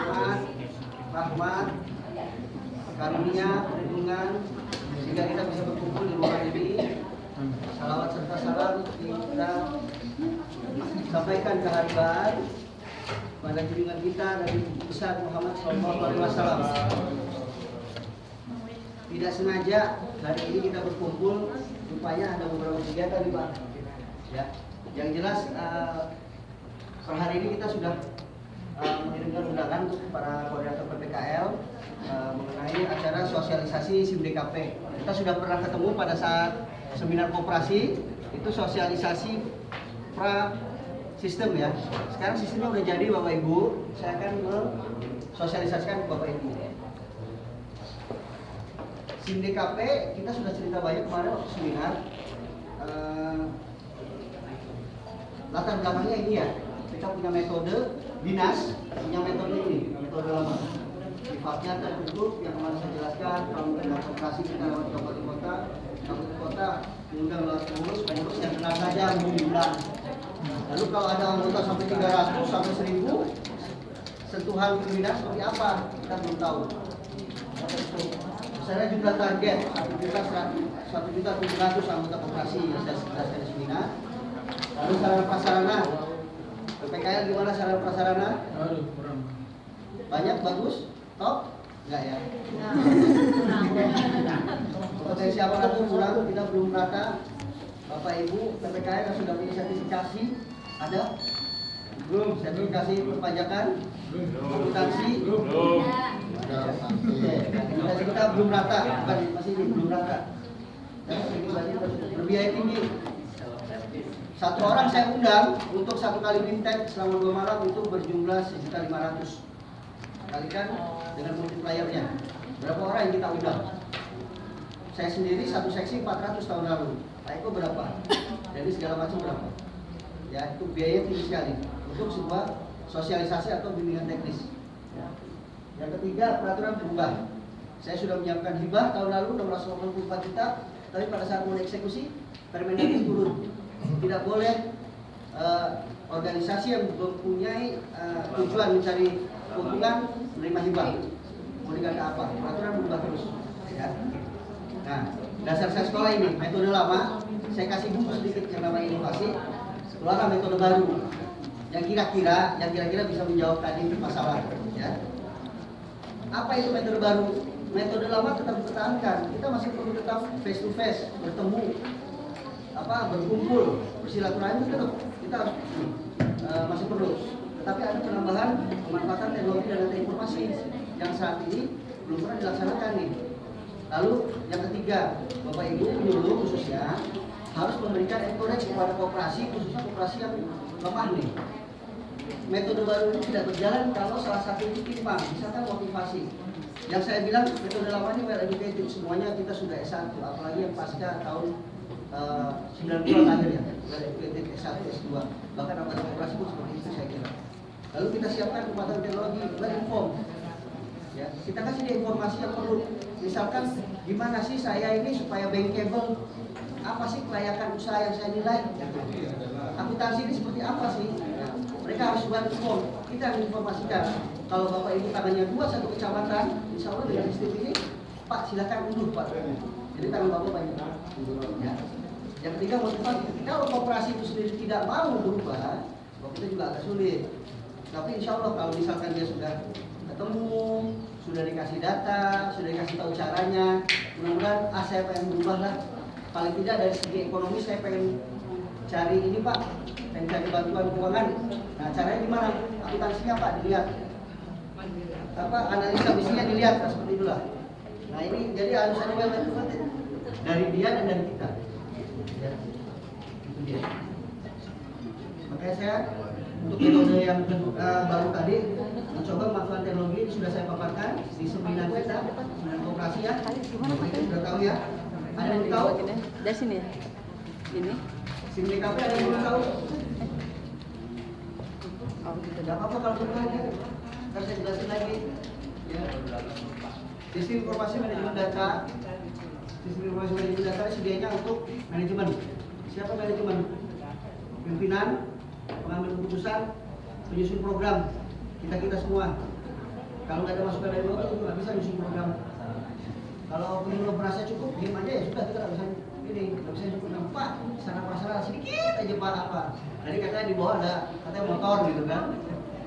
manfaat, rahmat, karunia, perlindungan, sehingga kita bisa berkumpul di ruangan ini. Salawat serta salam kita sampaikan keharibaan pada junjungan kita Nabi besar Muhammad SAW. Tidak sengaja hari ini kita berkumpul, rupanya ada beberapa kegiatan nih Pak. Ya, yang jelas per hari ini kita sudah mengirimkan undangan untuk para koordinator PPKL mengenai acara sosialisasi SIM DKP. Kita sudah pernah ketemu pada saat seminar koperasi, itu sosialisasi pra sistem ya. Sekarang sistemnya udah jadi Bapak Ibu, saya akan mensosialisasikan ke Bapak Ibu. SIM DKP kita sudah cerita banyak kemarin waktu seminar. Latar belakangnya ini ya, kita punya metode dinas, punya metode ini, metode lama. Sifatnya tertutup yang kemarin saya jelaskan, kalau dengan operasi kita lewat kabupaten kota, mengundang lewat pengurus yang kenal saja mengundang. Lalu kalau ada anggota sampai 300 sampai 1000, sentuhan pembinaan seperti apa? Kita belum tahu. Misalnya jumlah target 1.700.000 anggota koperasi yang saya jelaskan di seminar. Lalu sarana prasarana, PPKL gimana sarana prasarana? Banyak, bagus, top? Enggak ya? Potensi apa itu kurang, kita belum rata. Bapak Ibu, PPKL yang sudah punya sertifikasi ada? Belum. Sertifikasi perpajakan? Akuntansi? Belum. Kita belum rata, bukan masih ini belum rata. Berbiaya tinggi. Satu orang saya undang untuk satu kali bimtek selama 2 malam itu berjumlah 1.500.000. Kalikan dengan multipliernya. Berapa orang yang kita undang? Saya sendiri satu seksi 400 tahun lalu. Pak Eko berapa? Jadi segala macam berapa? Ya itu biaya tinggi sekali untuk sebuah sosialisasi atau bimbingan teknis. Ya. Yang ketiga, peraturan berubah. Saya sudah menyiapkan hibah tahun lalu 684 juta, tapi pada saat mau eksekusi Permendagri turun. Tidak boleh organisasi yang mempunyai tujuan mencari keuntungan menerima hibah. Mau dikata apa? Peraturan berubah terus. Ya. Nah, dasar saya sekolah ini metode lama, saya kasih bungkus sedikit yang namanya inovasi, keluarlah metode baru yang kira-kira bisa menjawab tadi masalah. Ya. Apa itu metode baru? Metode lama tetap dipertahankan. Kita masih perlu tetap face to face, bertemu, berkumpul, bersilaturahmi tetap kita harus masih perlu. Tetapi ada penambahan pemanfaatan teknologi dan data informasi yang saat ini belum pernah dilaksanakan nih. Lalu yang ketiga, Bapak Ibu penyuluh khususnya harus memberikan encourage kepada koperasi, khususnya koperasi yang lemah nih. Metode baru ini tidak berjalan kalau salah satu itu timpang, misalkan motivasi. Yang saya bilang metode lama ini well educated, semuanya kita sudah S1, apalagi yang pasca tahun 90-an akhir ya, well educated S1, S2, bahkan anggota koperasi pun seperti itu saya kira. Lalu kita siapkan kekuatan teknologi, well informed. Ya, kita kasih dia informasi yang perlu. Misalkan gimana sih saya ini supaya bankable, apa sih kelayakan usaha yang saya nilai? Akuntansi ini seperti apa sih? Ya, mereka harus well informed. Kita harus informasikan. Kalau Bapak Ibu tangannya 2 satu kecamatan, insya Allah dengan sistem ini, Pak silakan unduh Pak. Jadi tangan Bapak banyak. Ya. Yang ketiga motivasi. Kalau koperasi itu sendiri tidak mau berubah, kita juga agak sulit. Tapi insya Allah kalau misalkan dia sudah ketemu, sudah dikasih data, sudah dikasih tahu caranya, mudah-mudahan saya pengen berubah lah. Paling tidak dari segi ekonomi saya pengen cari ini Pak, pengen cari bantuan keuangan. Nah caranya gimana? Akuntansinya Pak dilihat, analisa bisnisnya dilihat, seperti itulah. Nah ini jadi harus ada well educated dari dia dan dari kita. Ya, itu dia. Makanya saya untuk metode yang baru tadi mencoba manfaat teknologi ini sudah saya paparkan di seminar kita, seminar koperasi ya. Kita sudah tahu ya. Ada yang tahu? Dari sini ya. Ini. SIM DKP ada yang belum tahu? Oh gitu. Gak apa-apa kalau belum tahu. Ntar saya jelasin lagi. Ya. Sistem informasi manajemen data. Sistem informasi manajemen data sedianya untuk manajemen. Siapa manajemen? Pimpinan, pengambil keputusan, penyusun program, kita semua. Kalau nggak ada masukan dari dokter itu nggak bisa nyusun program. Kalau belum merasa cukup, diam aja ya sudah, kita nggak bisa ini, nggak bisa nyusun program. Pak, sarana prasarana sedikit aja Pak apa. Tadi katanya di bawah ada katanya motor gitu kan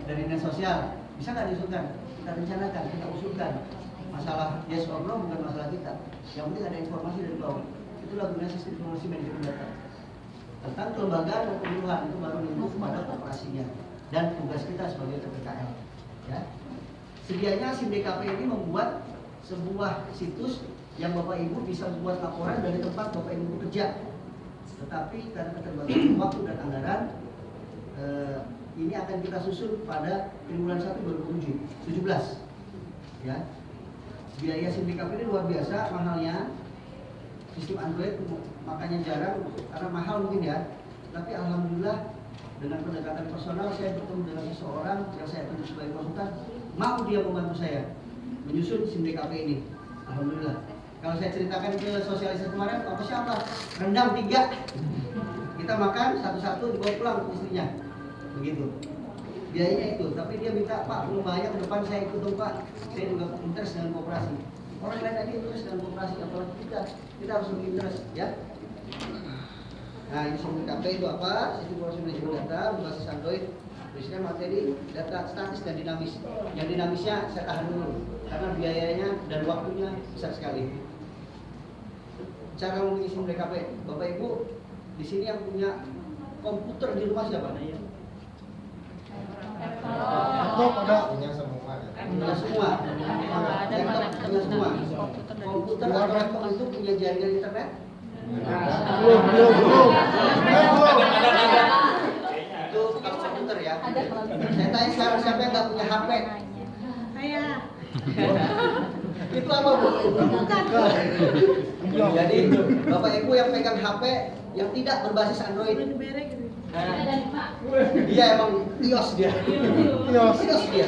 dari dinas sosial, bisa nggak diusulkan? Kita rencanakan, kita usulkan. Masalah yes or no bukan masalah kita. Yang penting ada informasi dari bawah. Itulah gunanya sistem informasi manajemen data. Tentang kelembagaan dan pemilihan itu baru nyambung pada operasinya dan tugas kita sebagai PPKL. Ya. Sedianya SIM DKP ini membuat sebuah situs yang Bapak Ibu bisa membuat laporan dari tempat Bapak Ibu bekerja. Tetapi karena keterbatasan waktu dan anggaran, ini akan kita susun pada triwulan 1 2017. Ya. Biaya SIM DKP ini luar biasa mahalnya. Sistem Android makanya jarang karena mahal mungkin ya. Tapi alhamdulillah dengan pendekatan personal saya bertemu dengan seseorang yang saya tunjuk sebagai konsultan, mau dia membantu saya menyusun SIM DKP ini. Alhamdulillah. Kalau saya ceritakan ke sosialisasi kemarin, apa siapa? Rendang 3. Kita makan satu-satu dibawa pulang ke istrinya. Begitu. Biayanya itu, tapi dia minta, Pak, pengembangannya ke depan saya ikut dong Pak. Saya juga interest dengan kooperasi. Orang lain aja interest dengan kooperasi, apalagi kita harus lebih interest, ya. Nah, ini SIM DKP itu apa? Sistem informasi manajemen data berbasis Android. Berisinya materi data statis dan dinamis. Yang dinamisnya saya tahan dulu karena biayanya dan waktunya besar sekali. Cara memiliki SIM DKP, Bapak Ibu di sini yang punya komputer di rumah siapa? Laptop ada punya semua. Punya semua. Laptop punya semua. Komputer atau laptop itu punya jaringan internet? Belum. Itu kalau komputer ya. Saya tanya sekarang siapa yang nggak punya HP? Saya. Itu apa Bu? Jadi Bapak Ibu yang pegang HP yang tidak berbasis Android. Dia emang iOS dia. iOS dia.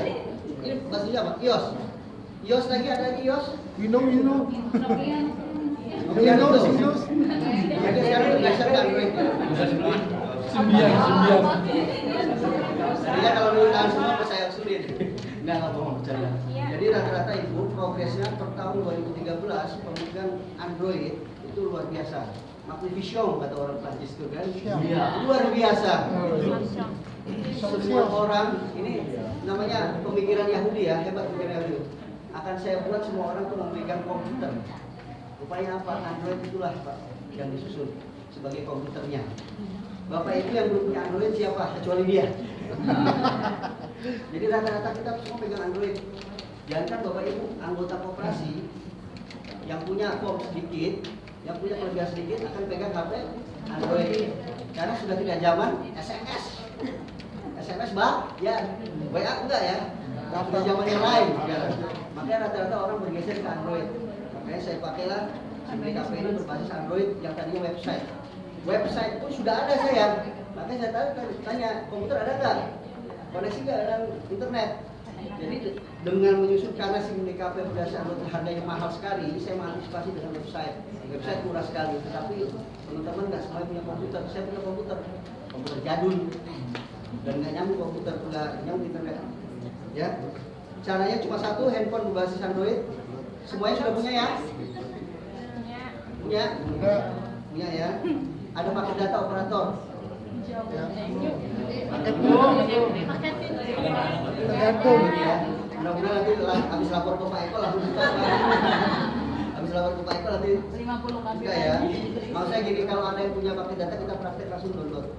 Ini bahasanya apa? iOS. iOS lagi ada lagi iOS. Windows. Jadi sekarang bergeser ke Android. Sembilan. Tadinya kalau ditahan semua saya sulit. Enggak bohong bercanda. Jadi rata-rata Ibu progresnya per tahun 2013 pemegang Android itu luar biasa. Magnification kata orang Prancis itu kan. Luar biasa. Semua orang ini namanya pemikiran Yahudi ya, hebat pemikiran Yahudi. Akan saya buat semua orang tuh memegang komputer. Rupanya apa? Android itulah Pak yang disusun sebagai komputernya. Bapak Ibu yang belum punya Android siapa? Kecuali dia. Jadi rata-rata kita semua pegang Android. Jangan Bapak Ibu anggota koperasi yang punya form sedikit, yang punya kelebihan sedikit akan pegang HP Android. Karena sudah tidak zaman SMS. SMS ya, WA enggak ya? Sudah zaman yang lain sekarang. Makanya rata-rata orang bergeser ke Android. Makanya saya pakailah SIM DKP ini berbasis Android yang tadinya website. Website pun sudah ada saya. Makanya saya tanya, komputer ada nggak? Koneksi nggak dengan internet? Jadi dengan menyusun karena SIM DKP berdasarkan Android harganya mahal sekali, saya mengantisipasi dengan website. Website murah sekali, tetapi teman-teman nggak semuanya punya komputer. Saya punya komputer jadul dan nggak nyambung komputer, nggak nyambung internet. Ya, caranya cuma satu, handphone berbasis Android. Semuanya sudah punya ya? Punya? Punya ya. Ada paket data operator. Tergantung. Ya. Mudah-mudahan nanti habis lapor ke Pak Eko langsung buka. Habis lapor ke Pak Eko nanti 50 buka ya. Maksudnya gini, kalau ada yang punya paket data kita praktek langsung download.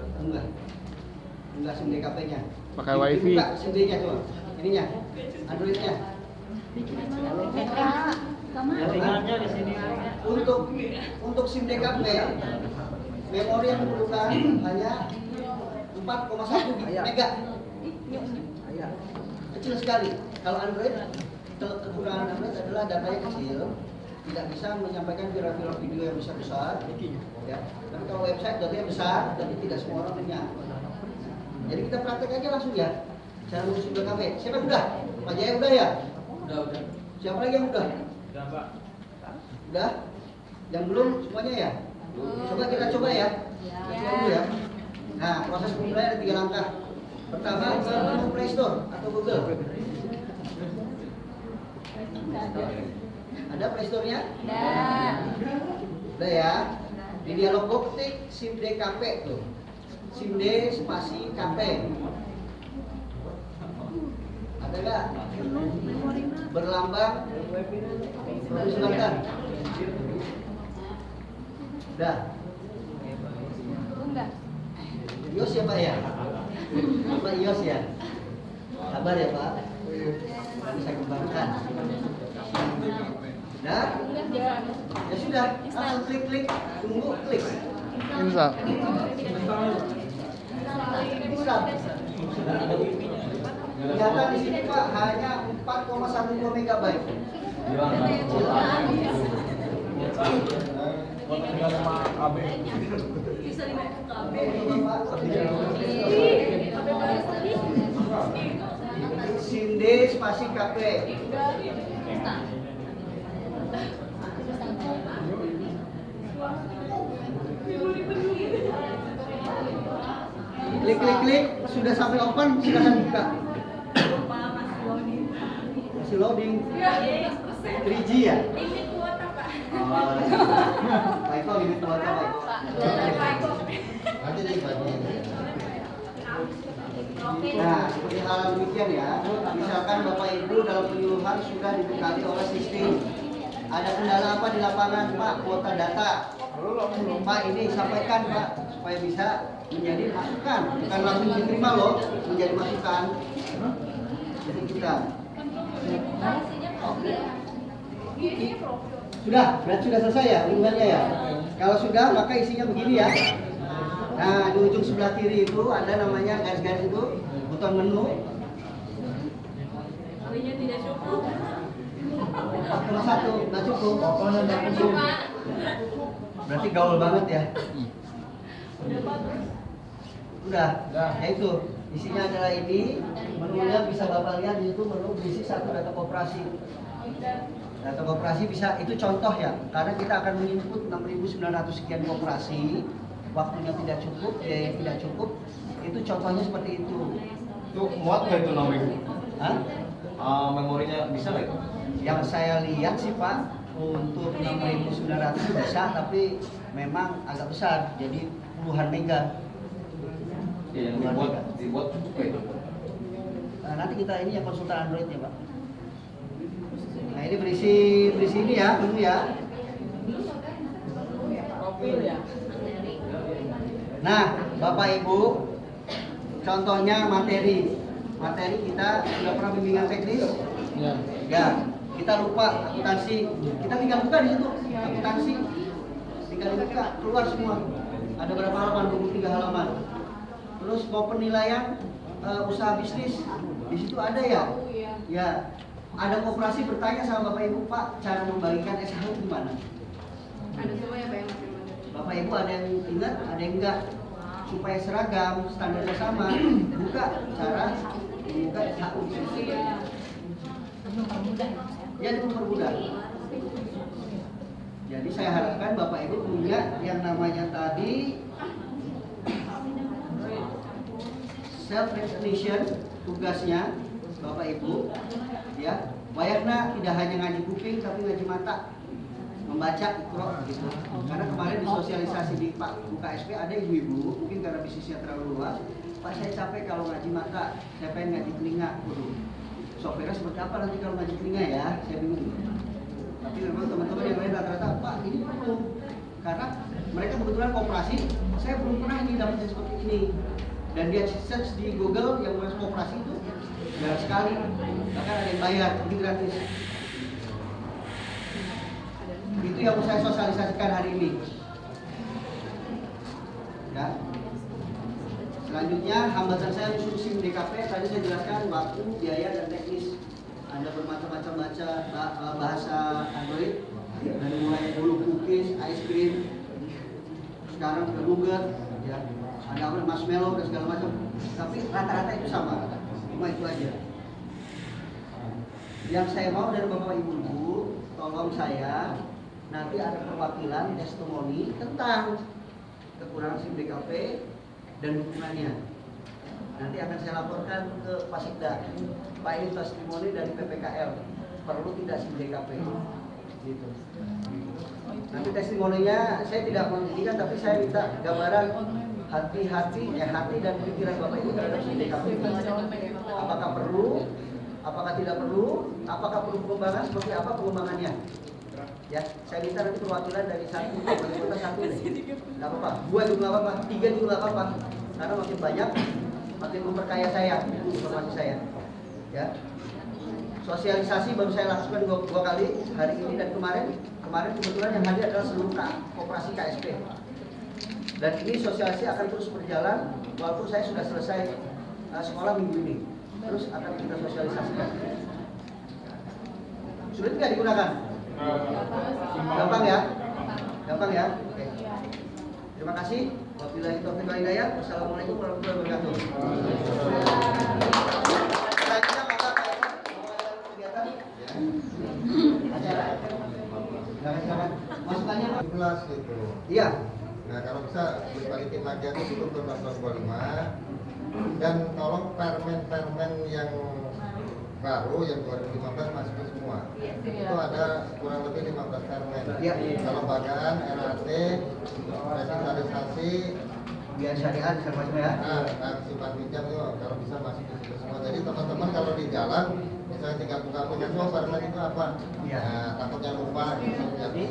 Enggak SIM DKP-nya. Pakai wifi. Buka SIM D-nya coba. Ininya. Android-nya. Tinggalnya di sini. Untuk SIM DKP memori yang diperlukan hanya 4,1 mega. Kecil sekali. Kalau Android, kekurangan Android adalah datanya kecil, tidak bisa menyampaikan viral video yang besar. Ya. Tapi kalau website datanya besar, tapi tidak semua orang punya. Jadi kita praktek aja langsung ya. Cara menyusun DKP. Siapa yang udah? Pak Jaya udah ya? Udah. Siapa lagi yang udah? Udah, Pak. Udah? Yang belum semuanya ya? Coba kita coba ya. Coba dulu ya. Nah, proses pemulaian ada 3 langkah. Pertama, ke Play Store atau Google. Ada Play Store-nya? Udah ya. Di dialog box ketik SIM DKP tuh. SIM D spasi KP. Ada nggak? Berlambang Selatan. Udah. Ios ya Pak ya? Pak Ios ya? Sabar ya Pak. Nanti saya kembangkan. Udah? Ya sudah. Langsung klik. Tunggu klik. Install. Install. Ternyata di sini Pak hanya 4,12 MB. SIM D spasi KP. Klik, sudah sampai open, silakan buka. Masih loading. 3G ya? Oh, Pak Eko limit kuota Pak Eko. Nanti dibagiin. Nah, seperti hal demikian ya. Misalkan Bapak Ibu dalam penyuluhan sudah dibekali oleh sistem. Ada kendala apa di lapangan Pak? Kuota data. Pak ini sampaikan Pak supaya bisa menjadi masukan, bukan langsung diterima loh, menjadi masukan. Jadi kita. Sudah, berarti sudah selesai ya unduhannya ya. Kalau sudah maka isinya begini ya. Nah di ujung sebelah kiri itu ada namanya garis-garis itu buton menu. Tidak cukup. 4,1 nggak cukup. Pokoknya nggak cukup. Berarti gaul banget ya. Udah. Ya itu isinya adalah ini. Menunya bisa Bapak lihat di situ menu berisi satu data koperasi. Data koperasi bisa, itu contoh ya, karena kita akan menginput 6.900 sekian koperasi, waktunya tidak cukup, biaya tidak cukup, itu contohnya seperti itu. Itu muat nggak itu 6.000? Hah? Memorinya bisa nggak itu? Yang saya lihat sih Pak, untuk 6.900 bisa, tapi memang agak besar, jadi puluhan mega. Ya, yang dibuat cukup ya itu. Nah, nanti kita ini yang konsultan Android ya Pak. Nah ini berisi ini ya, menu ya. Nah, Bapak Ibu, contohnya materi kita sudah pernah bimbingan teknis. Ya, kita lupa akuntansi, kita tinggal buka di situ akuntansi, tinggal buka keluar semua. Ada berapa halaman? 23 halaman. Terus mau penilaian usaha bisnis, di situ ada ya. Ya. Ada koperasi bertanya sama Bapak Ibu, Pak, cara membagikan SH gimana? Ada semua ya Pak yang Bapak Ibu ada yang ingat, ada yang enggak. Supaya seragam, standarnya sama, buka cara membuka SH. Ya, itu mempermudah. Jadi saya harapkan Bapak Ibu punya yang namanya tadi self recognition, tugasnya Bapak Ibu ya, wayakna tidak hanya ngaji kuping tapi ngaji mata, membaca Iqra gitu. Karena kemarin di sosialisasi di Pak UKSP ada ibu-ibu, mungkin karena bisnisnya terlalu luas, Pak saya capek kalau ngaji mata, saya pengen ngaji telinga. Software seperti apa nanti kalau ngaji telinga ya, saya bingung. Tapi memang teman-teman yang lain rata-rata, Pak ini perlu, karena mereka kebetulan koperasi, saya belum pernah ini dapat seperti ini. Dan dia search di Google yang mengurus koperasi itu jarang sekali, bahkan ada yang bayar, ini gratis. Itu yang saya sosialisasikan hari ini. Ya. Selanjutnya hambatan saya untuk SIM DKP tadi saya jelaskan waktu, biaya dan teknis. Ada bermacam-macam bahasa Android, dari mulai bulu cookies, ice cream, sekarang ke nougat, ya. Ada apa marshmallow dan segala macam. Tapi rata-rata itu sama, cuma itu aja. Yang saya mau dari Bapak Ibu, tolong saya nanti ada perwakilan testimoni tentang kekurangan SIM DKP dan dukungannya. Nanti akan saya laporkan ke Pasikda. Pak ini testimoni dari PPKL. perlu tidak si DKP gitu. Nanti testimoninya saya tidak mengizinkan, tapi saya minta gambaran hati dan pikiran Bapak Ibu terhadap si DKP. Apakah perlu, apakah tidak perlu, apakah perlu pengembangan, seperti apa pengembangannya? Ya, saya minta nanti perwakilan dari satu, dari kota satu deh. Gak apa-apa, 2 juga gak apa-apa, 3 juga gak apa-apa. Karena makin banyak, makin memperkaya saya, itu informasi saya. Ya, sosialisasi baru saya lakukan dua kali hari ini dan kemarin kebetulan yang hadir adalah seluruh koperasi KSP. Dan ini sosialisasi akan terus berjalan walaupun saya sudah selesai sekolah minggu ini. Terus akan kita sosialisasikan. Sulit nggak digunakan? Gampang ya? Gampang ya? Oke. Terima kasih. Wabillahi taufiq wal hidayah. Wassalamualaikum warahmatullahi wabarakatuh. Selanjutnya maka kegiatan acara. Silakan. Masukannya Pak? 11 gitu. Iya. Nah kalau bisa dibalikin lagi aja dulu ke 1925 dan tolong permen yang baru yang 2015 masukin semua. Itu ada kurang lebih 15 permen. Iya. Kelembagaan, RAT, resitalisasi, Biar syariah sama semua ya. nah simpan pinjam itu kalau bisa masuk ke situ semua. Jadi teman-teman kalau di jalan misalnya tinggal buka-buka semua permen itu apa? Iya. Nah, takutnya lupa. Jadi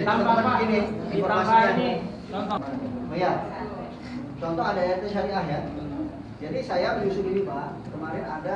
teman-teman begini informasinya. Oh ya, contoh ada RT syariah ya. Jadi saya menyusun ini Pak, kemarin ada